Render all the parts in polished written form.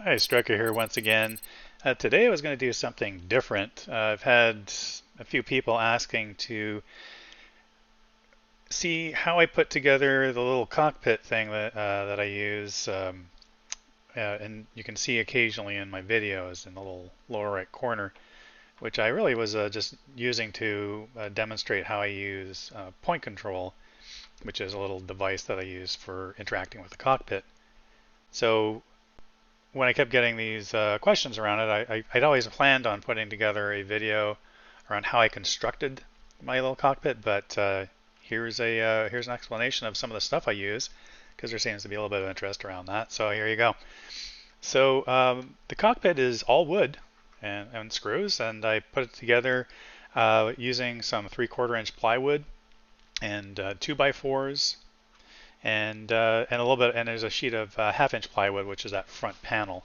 Hi, Strucker here once again. Today I was going to do something different. I've had a few people asking to see how I put together the little cockpit thing that I use, and you can see occasionally in my videos in the little lower right corner, which I really was just using to demonstrate how I use point control, which is a little device that I use for interacting with the cockpit. So when I kept getting these questions around it, I'd always planned on putting together a video around how I constructed my little cockpit, but here's an explanation of some of the stuff I use because there seems to be a little bit of interest around that. So here you go. So the cockpit is all wood and screws, and I put it together using some 3/4 inch plywood and 2x4s and a little bit, and there's a sheet of 1/2 inch plywood, which is that front panel.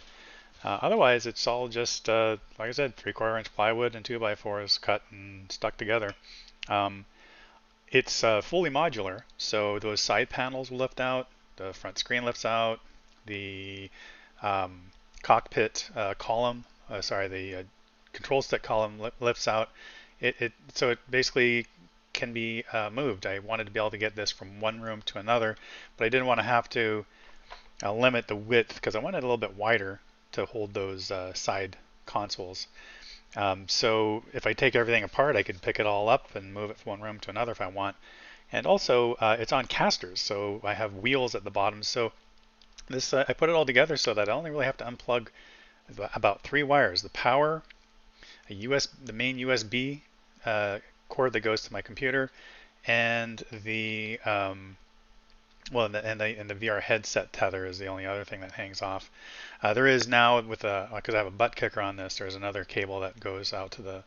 Otherwise, it's all just, like I said, 3/4 inch plywood and 2x4s cut and stuck together. Um, it's fully modular, so those side panels will lift out, the front screen lifts out, the cockpit column, sorry, the control stick column lifts out. So it basically can be moved. I wanted to be able to get this from one room to another, but I didn't want to have to limit the width because I wanted it a little bit wider to hold those side consoles. So if I take everything apart, I could pick it all up and move it from one room to another if I want. And also, it's on casters, so I have wheels at the bottom. So this I put it all together so that I only really have to unplug about 3 wires: the power, the main USB cord that goes to my computer, and the the VR headset tether is the only other thing that hangs off. There is now, because I have a butt kicker on this, there's another cable that goes out to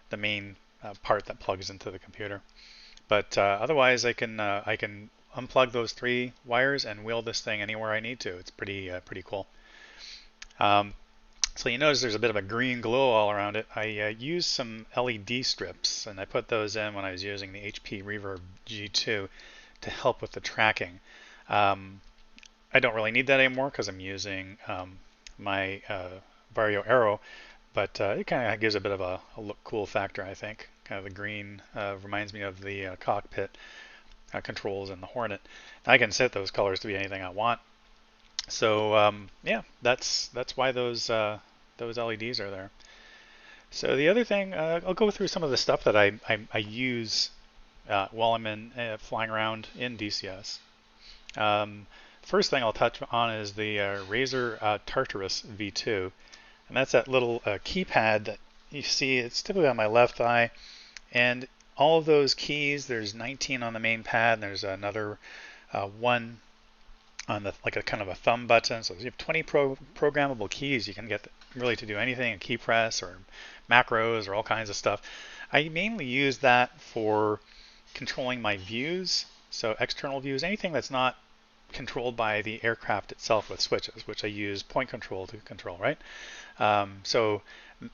the main part that plugs into the computer. But otherwise, I can unplug those 3 wires and wheel this thing anywhere I need to. It's pretty cool. Um, so you notice there's a bit of a green glow all around it. I used some LED strips, and I put those in when I was using the HP Reverb G2 to help with the tracking. Um, I don't really need that anymore because I'm using my Varjo Aero, but it kind of gives a bit of a look cool factor, I think. Kind of the green reminds me of the cockpit controls in the Hornet. And I can set those colors to be anything I want. So yeah, that's why those LEDs are there. So the other thing, I'll go through some of the stuff that I use while I'm flying around in DCS. First thing I'll touch on is the Razer Tartarus V2, and that's that little keypad that you see. It's typically on my left thigh, and all of those keys, there's 19 on the main pad, and there's another one on the like a kind of a thumb button. So you have 20 programmable keys. You can get really to do anything, a key press or macros or all kinds of stuff. I mainly use that for controlling my views, so external views, anything that's not controlled by the aircraft itself with switches, which I use PointCTRL to control, right? So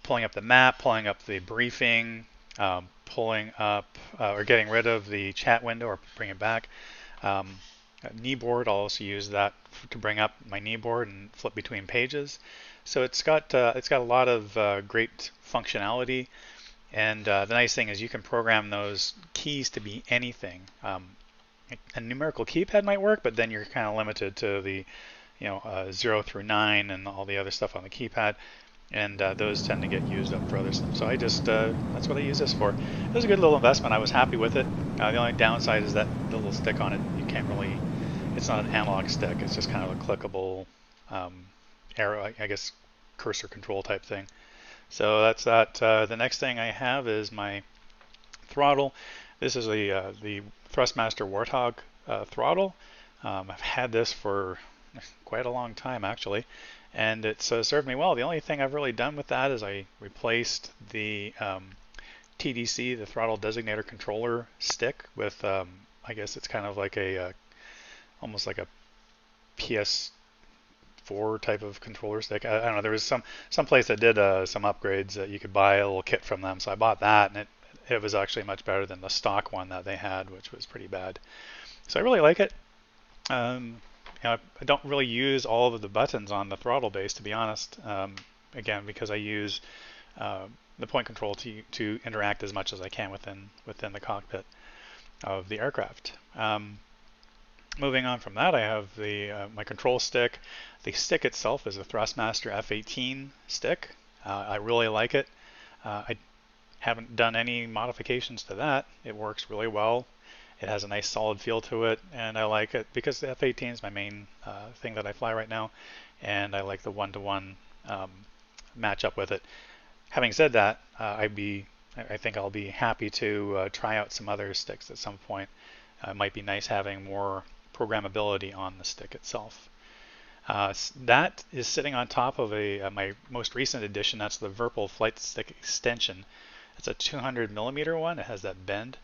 pulling up the map, pulling up the briefing, pulling up or getting rid of the chat window or bring it back. Kneeboard, I'll also use that to bring up my kneeboard and flip between pages. So it's got a lot of great functionality. And the nice thing is you can program those keys to be anything. A numerical keypad might work, but then you're kind of limited to the 0 through 9 and all the other stuff on the keypad. And those tend to get used up for other stuff. So I just, that's what I use this for. It was a good little investment. I was happy with it. The only downside is that the little stick on it, you can't really, it's not an analog stick. It's just kind of a clickable arrow, I guess, cursor control type thing. So that's that. The next thing I have is my throttle. This is the Thrustmaster Warthog throttle. I've had this for quite a long time actually, and it's served me well. The only thing I've really done with that is I replaced the TDC, the throttle designator controller stick, with I guess it's kind of like a almost like a PS4 type of controller stick. I don't know. There was some place that did some upgrades that you could buy a little kit from them, so I bought that, and it was actually much better than the stock one that they had, which was pretty bad. So I really like it. I don't really use all of the buttons on the throttle base, to be honest. Again, because I use the point control to interact as much as I can within the cockpit of the aircraft. Moving on from that, I have the my control stick. The stick itself is a Thrustmaster F18 stick. I really like it. I haven't done any modifications to that. It works really well. It has a nice solid feel to it, and I like it because the F18 is my main thing that I fly right now, and I like the one-to-one matchup with it. Having said that, I think I'll be happy to try out some other sticks at some point. It might be nice having more programmability on the stick itself. That is sitting on top of my most recent addition. That's the Virpil Flight Stick Extension. It's a 200 millimeter one. It has that bend.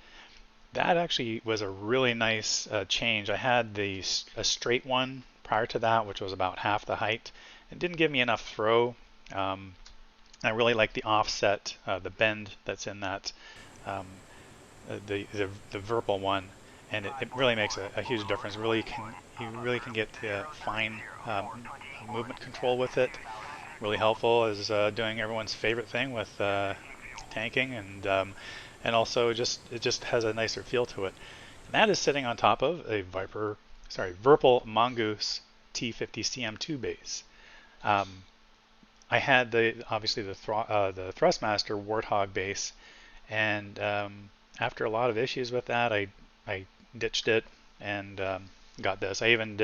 That actually was a really nice change. I had a straight one prior to that, which was about half the height. It didn't give me enough throw. I really like the offset, the bend that's in that, the Virpil one, and it really makes a huge difference. You really can get fine movement control with it. Really helpful as doing everyone's favorite thing with tanking, and also it just has a nicer feel to it. And that is sitting on top of a Virpil Mongoose T50 CM2 base. I had obviously the Thrustmaster Warthog base, and after a lot of issues with that, I ditched it and got this. I even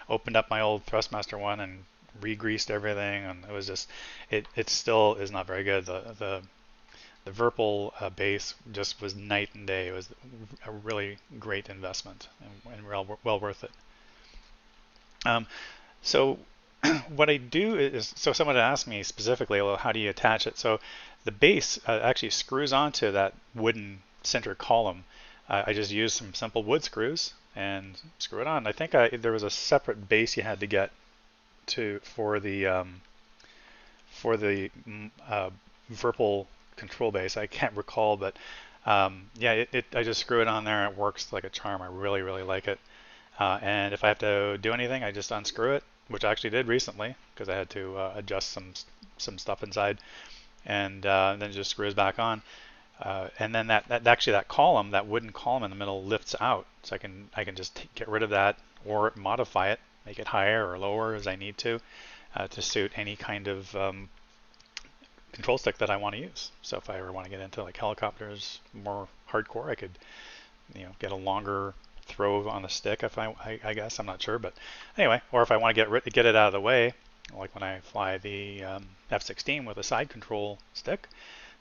opened up my old Thrustmaster one and re-greased everything, and it was just it still is not very good. The Virpil base just was night and day. It was a really great investment and well worth it. So what I do is, so someone asked me specifically, well, how do you attach it? So the base actually screws onto that wooden center column. I just used some simple wood screws and screw it on. I think there was a separate base you had to get for the Virpil control base. I can't recall, but yeah, I just screw it on there and it works like a charm. I really like it. And if I have to do anything, I just unscrew it, which I actually did recently because I had to adjust some stuff inside, and then it just screws back on. And then that column, that wooden column in the middle, lifts out, so I can just get rid of that or modify it, make it higher or lower as I need to suit any kind of control stick that I want to use. So if I ever want to get into like helicopters more hardcore, I could get a longer throw on the stick. If I guess I'm not sure, but anyway, or if I want to get it out of the way, like when I fly the F-16 with a side control stick,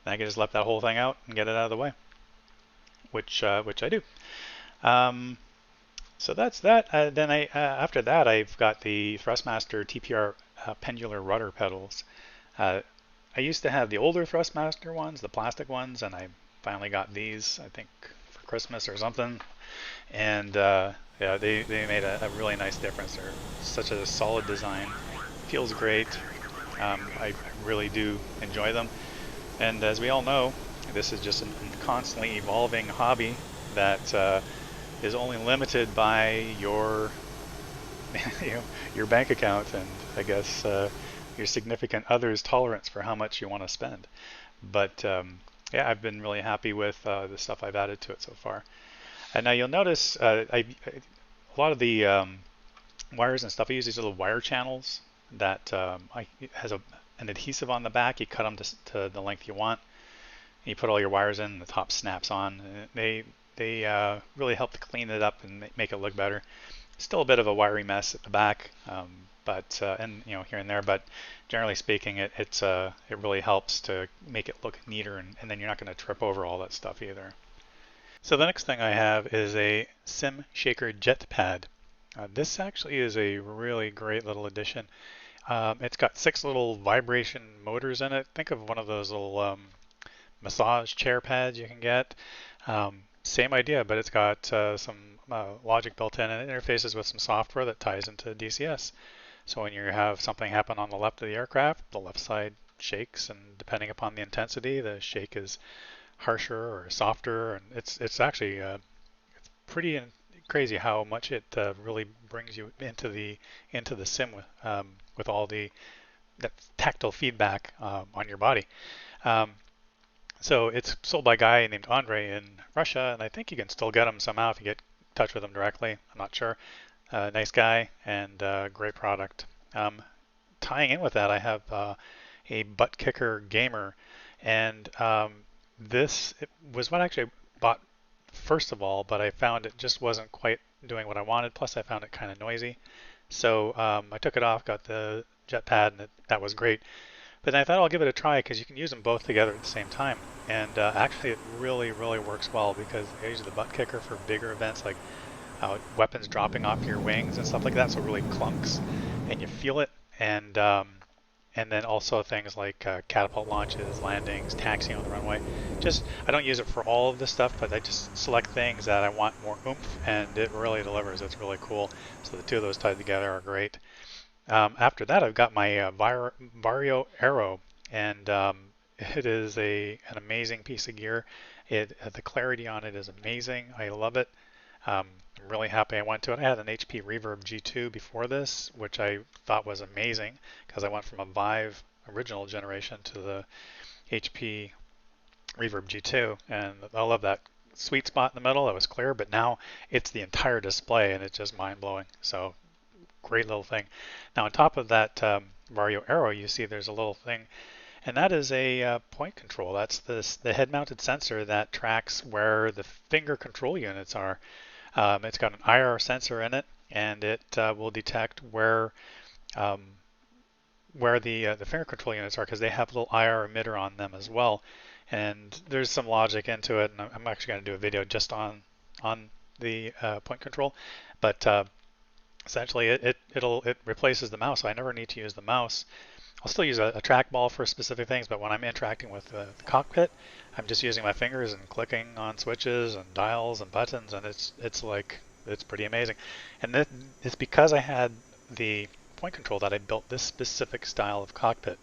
then I can just let that whole thing out and get it out of the way, which I do. So that's that. Then after that, I've got the Thrustmaster TPR pendular rudder pedals. I used to have the older Thrustmaster ones, the plastic ones, and I finally got these, I think, for Christmas or something. And yeah, they made a really nice difference. They're such a solid design, feels great. I really do enjoy them. And as we all know, this is just a constantly evolving hobby that is only limited by your your bank account and I guess your significant other's tolerance for how much you want to spend. But yeah, I've been really happy with the stuff I've added to it so far. And now you'll notice a lot of the wires and stuff, I use these little wire channels that has an adhesive on the back. You cut them to the length you want. And you put all your wires in, and the top snaps on. And they really help to clean it up and make it look better. Still a bit of a wiry mess at the back, but and here and there. But generally speaking, it really helps to make it look neater, and then you're not going to trip over all that stuff either. So the next thing I have is a Sim Shaker Jet Pad. This actually is a really great little addition. It's got 6 little vibration motors in it. Think of one of those little massage chair pads you can get. Same idea, but it's got some logic built in, and it interfaces with some software that ties into DCS. So when you have something happen on the left of the aircraft, the left side shakes, and depending upon the intensity, the shake is harsher or softer, and it's actually it's pretty crazy how much it really brings you into the sim with all the that tactile feedback on your body. Um, so it's sold by a guy named Andre in Russia, and I think you can still get them somehow if you get in touch with him directly. I'm not sure. Nice guy and great product. Tying in with that, I have a butt kicker gamer, and this was what I actually bought first of all, but I found it just wasn't quite doing what I wanted. Plus, I found it kind of noisy. So I took it off, got the jet pad, and that was great. But then I thought I'll give it a try because you can use them both together at the same time. And actually, it really, really works well because I use the butt kicker for bigger events like weapons dropping off your wings and stuff like that. So it really clunks, and you feel it. And then also things like catapult launches, landings, taxiing on the runway. Just I don't use it for all of this stuff, but I just select things that I want more oomph, and it really delivers. It's really cool. So the two of those tied together are great. After that, I've got my Varjo Aero, and it is an amazing piece of gear. The clarity on it is amazing. I love it. I'm really happy I went to it. I had an HP Reverb G2 before this, which I thought was amazing because I went from a Vive original generation to the HP Reverb G2, and I love that sweet spot in the middle that was clear, but now it's the entire display and it's just mind-blowing. So great little thing. Now on top of that Varjo Aero, you see there's a little thing, and that is a point control. That's the head-mounted sensor that tracks where the finger control units are. It's got an IR sensor in it, and it will detect where the finger control units are because they have a little IR emitter on them as well. And there's some logic into it, and I'm actually going to do a video just on the point control. But essentially, it replaces the mouse, so I never need to use the mouse. I'll still use a trackball for specific things, but when I'm interacting with the cockpit, I'm just using my fingers and clicking on switches and dials and buttons, and it's pretty amazing. And it's because I had the point control that I built this specific style of cockpit.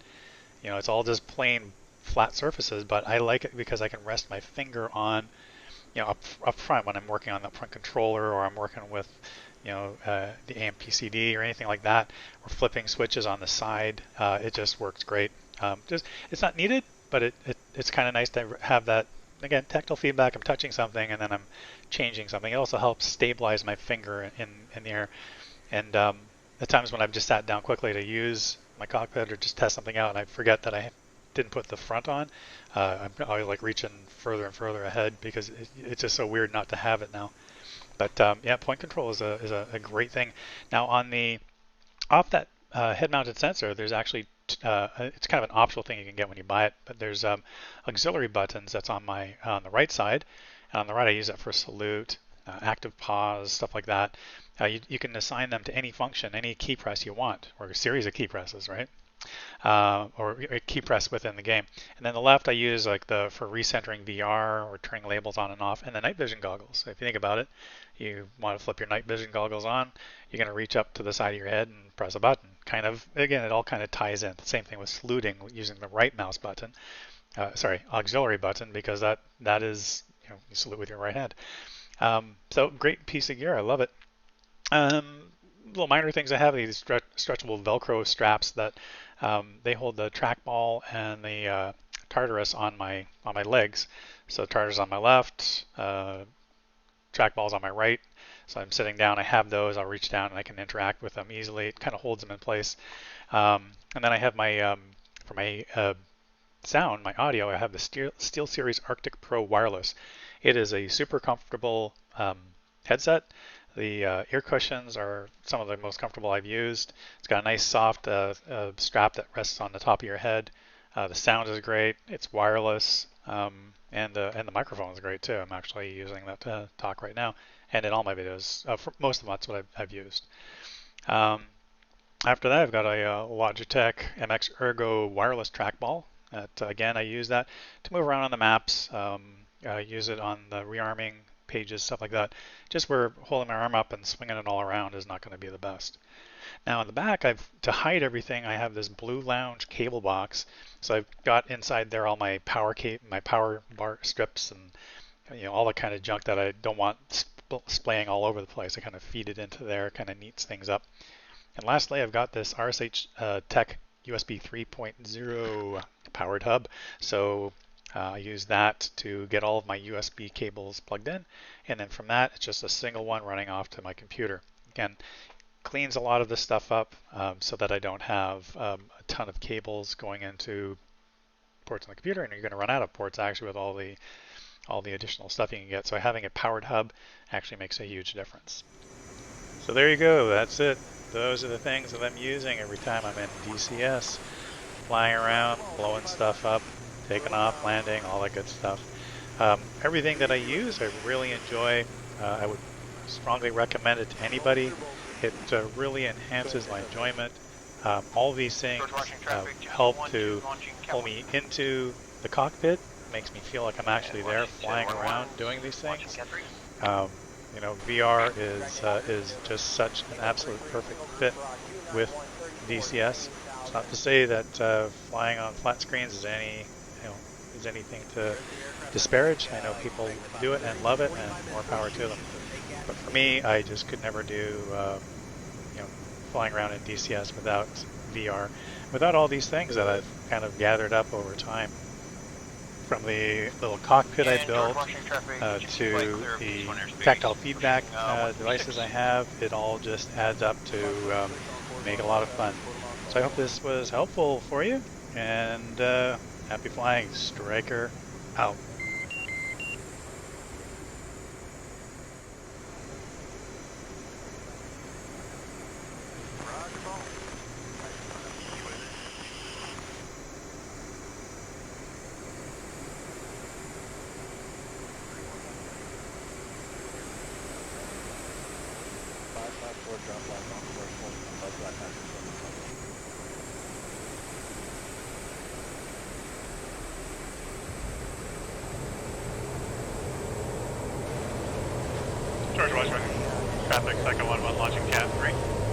You know, it's all just plain flat surfaces, but I like it because I can rest my finger on, you know, up front when I'm working on the front controller or I'm working with, you know, the AMPCD or anything like that, or flipping switches on the side. It just works great. It's not needed, but it's kind of nice to have that, again, tactile feedback. I'm touching something and then I'm changing something. It also helps stabilize my finger in the air. And the times when I've just sat down quickly to use my cockpit or just test something out and I forget that I didn't put the front on, I'm always like reaching further and further ahead because it's just so weird not to have it now. But yeah, point control is a great thing. Now off that head-mounted sensor, there's actually it's kind of an optional thing you can get when you buy it. But there's auxiliary buttons that's on the right side, and on the right I use that for salute, active pause, stuff like that. You can assign them to any function, any key press you want, or a series of key presses, right? Or a key press within the game. And then the left I use like for recentering VR or turning labels on and off, and the night vision goggles. So if you think about it, you want to flip your night vision goggles on, you're going to reach up to the side of your head and press a button. Kind of, again, it all kind of ties in. The same thing with saluting using the right mouse button, auxiliary button, because that is, you know, you salute with your right hand. So great piece of gear. I love it. Little minor things I have, these stretchable Velcro straps that they hold the trackball and the Tartarus on my legs. So Tartarus on my left, trackball's on my right. So I'm sitting down, I have those, I'll reach down and I can interact with them easily. It kind of holds them in place. And then I have my, for my sound, my audio, I have the SteelSeries Arctic Pro Wireless. It is a super comfortable headset. The ear cushions are some of the most comfortable I've used. It's got a nice soft strap that rests on the top of your head. The sound is great. It's wireless, and the microphone is great too. I'm actually using that to talk right now, and in all my videos. For most of them, that's what I've used. After that, I've got a Logitech MX Ergo wireless trackball. Again, I use that to move around on the maps. I use it on the rearming pages, stuff like that. Just where holding my arm up and swinging it all around is not going to be the best. Now in the back, to hide everything, I have this Blue Lounge cable box. So I've got inside there all my power bar strips and, you know, all the kind of junk that I don't want splaying all over the place. I kind of feed it into there, kind of neats things up. And lastly, I've got this RSH Tech USB 3.0 powered hub. So I use that to get all of my USB cables plugged in. And then from that, it's just a single one running off to my computer. Again, cleans a lot of this stuff up so that I don't have a ton of cables going into ports on the computer, and you're going to run out of ports actually with all the additional stuff you can get. So having a powered hub actually makes a huge difference. So there you go. That's it. Those are the things that I'm using every time I'm in DCS, flying around, blowing stuff up, taking off, landing, all that good stuff. Everything that I use, I really enjoy. I would strongly recommend it to anybody. It really enhances my enjoyment. All these things help to pull me into the cockpit. Makes me feel like I'm actually there, flying around, doing these things. You know, VR is just such an absolute perfect fit with DCS. It's not to say that flying on flat screens is anything to disparage. I know people do it and love it, and more power to them. But for me, I just could never do flying around in DCS without VR, without all these things that I've kind of gathered up over time. From the little cockpit I built to the tactile feedback devices I have, it all just adds up to make a lot of fun. So I hope this was helpful for you, and happy flying. Striker out. George Washington, traffic, second 1-1, launching cat 3.